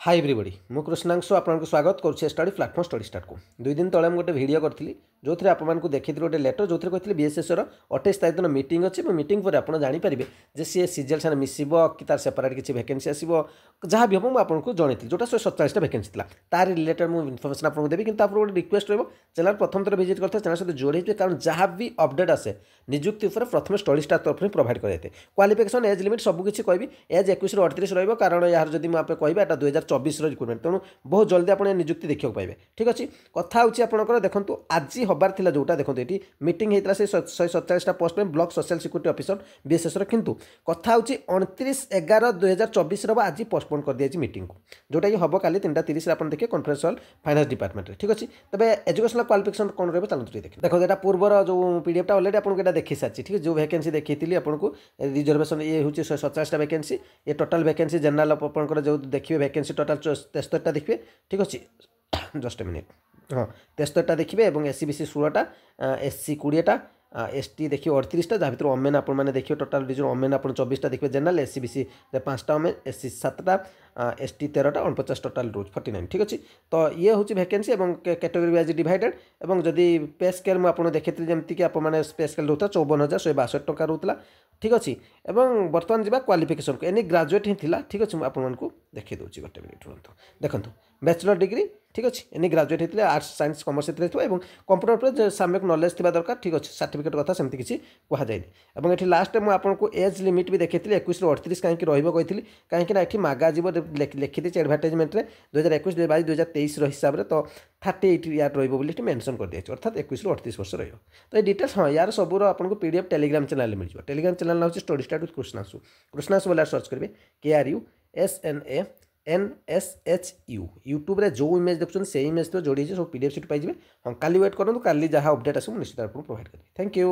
Hi everybody मु कृष्णांशु आपको स्वागत करुच्छे स्टडी प्लाटफर्म स्टडी स्टार्ट को 2 दिन तले गोटे वीडियो करी जो थे आपको देखी गोटे लेटर जो कहते बीएसएस 28 तारीख दिन मीटिंग अच्छी मीटिंग पर आप जानीपारे जे सी सीजीएल सारे मिसब कि तार सेपरेट किसी भैकेंसी आसो जहाँ भी हम आपको जनई जोटा 147 भैकेंसी था तार रिलेटेड मुझे इनफर्मेशन आपको देवी कि गोटे रिक्वेस्ट रही चैनल प्रथम थर विजिट करते चैनल सहित जोड़ी कारण जहाँ भी अपडेट आसे निजुक्ति उपर प्रथम स्टडी स्टार तरफ प्रोवाइड कराइए क्वालिफिकेशन एज लिमिट सबकि कहबी एज 21 रू 38 रही कारण यार जब मुझे कहबा यहाँ 2024 रिक्रुटमेंट तेणु बहुत जल्दी आप निजुक्ति देखा पाए ठीक अच्छे कथा होची आपंकर देखो आज हबार था जोटा देखो ये मीटिंग होता है 147 पोस्ट में block social security officer BSS किंतु कथा होची 29/11/2024 आज पोस्टपोन कर दिया मीटिंग को जोटा कि हम कल 3:30 आप देखिए कॉन्फ्रेंस हॉल फाइनेंस डिपार्टमेंट ठीक अच्छे तब एजुकेशनल क्वालिफिकेशन कौन रही चलते देखिए देखो यहाँ पूर्वर जो पीडीएफ अलरेडी आपको देखी सारी ठीक है जो वैकेंसी देखी आपको रिजर्वेशन ये हूँ 147 वैकेंसी ये टोटाल वैकेंसी जनरल आपंकर जो देखिए वैकेंसी टोटाल 73 देखिए ठीक अच्छे जस्ट ए मिनिट हाँ 73 देखिए और एससी बीसी 16टा एससी 20टा एसटी देखिए 38टा जहाँ भर ओमेन आपने देखिए टोटाल डिजन ओमेन आप 24टा देखिए जनरल एससी बीसी 5टा ओमेन एससी 7टा एसटी 13टा 49 टोटाल रूज 49 ठीक अच्छे तो ये हूँ वैकेंसी और कैटेगरी वाइज डिवाइडेड और जदि पे स्केल मुझे देखी जमीक आपने पे स्केल रोता 54,162 टଙ୍କା रोला ठीक अच्छे और बर्तमान जा क्वालिफिकेशन को एनी ग्राजुएट ही था ठीक अच्छे आपको देखी दूसरी गोटे मिनिट रुहतु देखो बैचलर डिग्री ठीक अच्छे एनी ग्राजुएट होते आर्ट्स साइंस कमर्स और कंप्यूटर पर साम्यक नॉलेज थी दरकार ठीक अच्छे सर्टिफिकेट कथा सेमती किसी कहुए और ये लास्ट मुझे आपको एज लिमिट भी देखी 21 रू 38 कहीं रही कहीं मागा जीव लिखी एडभार्टाइजमेंट 2021 2023 हिसाब से तो 38 ईयर रही मेंशन कर दिया अर्थात 21 रू 38 वर्ष रही तो ये डिटेल्स हाँ यार सबूर आपको पीडीएफ टेलीग्राम चैनल मिल जाए टेलीग्राम चैनल हूँ स्टडी स्टार्ट विथ कृष्णांशु बोला सर्च करेंगे KRUSNANSHU यूट्यूब रे जो इमेज देखते से इमेज तो जोड़ी सब पीडीएफ सीट पाइबे हाँ काली वेट करूँ काली जहाँ अपडेट आस निश्चित आपको प्रोवाइड करेंगे थैंक यू।